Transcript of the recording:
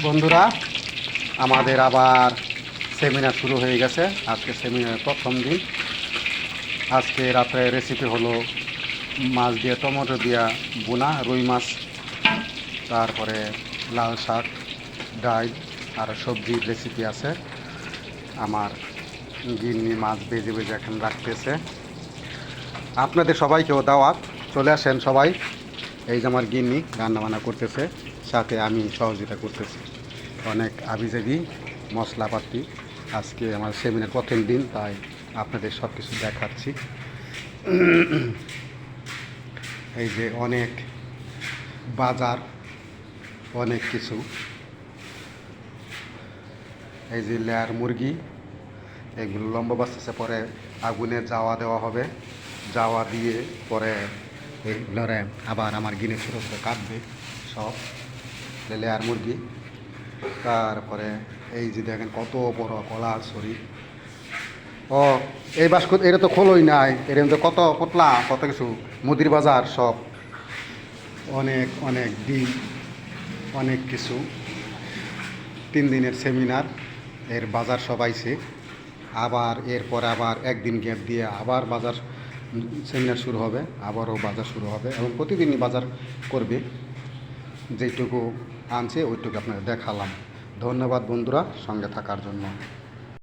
বন্ধুরা, আমাদের আবার সেমিনার শুরু হয়ে গেছে। আজকে সেমিনারের প্রথম দিন। আজকে রাত্রে রেসিপি হলো মাছ দিয়ে টমেটো দিয়া বোনা রুই মাছ, তারপরে লাল শাক, ডাল আর সবজির রেসিপি আছে। আমার গিন্নি মাছ ভেজে ভেজে এখন রাখতেছে। আপনাদের সবাইকেও দাওয়াত, চলে আসেন সবাই। এই যে আমার গিন্নি রান্নাবান্না করতেছে, সাথে আমি সহযোগিতা করতেছি। অনেক আবিজাবি মশলাপাতি। আজকে আমার সেমিনার প্রথম দিন, তাই আপনাদের সব কিছু দেখাচ্ছি। এই যে অনেক বাজার, অনেক কিছু। এই যে লেয়ার মুরগি, এগুলো লম্বা বাঁচতেছে, পরে আগুনে জাওয়া দেওয়া হবে। জাওয়া দিয়ে পরে এইগুলোরে আবার আমার গিনে ছোটো ছোটো কাটবে সব। লেয়ার মুরগি। তারপরে এই যে দেখেন কত বড় কলা ছড়ি। ও এই বাস্কট এটা তো খোলোই নাই, এর মধ্যে কত পতলা কত কিছু। মুদির বাজার সব, অনেক অনেক ডিম, অনেক কিছু। 3 দিনের সেমিনার, এর বাজার সব আইছে। আবার এরপর আবার একদিন গ্যাপ দিয়ে আবার বাজার সেমিনার শুরু হবে, আবারও বাজার শুরু হবে এবং প্রতিদিনই বাজার করবে। যেইটুকু আনছে ওইটুকু আপনাদের দেখালাম। ধন্যবাদ বন্ধুরা সঙ্গে থাকার জন্য।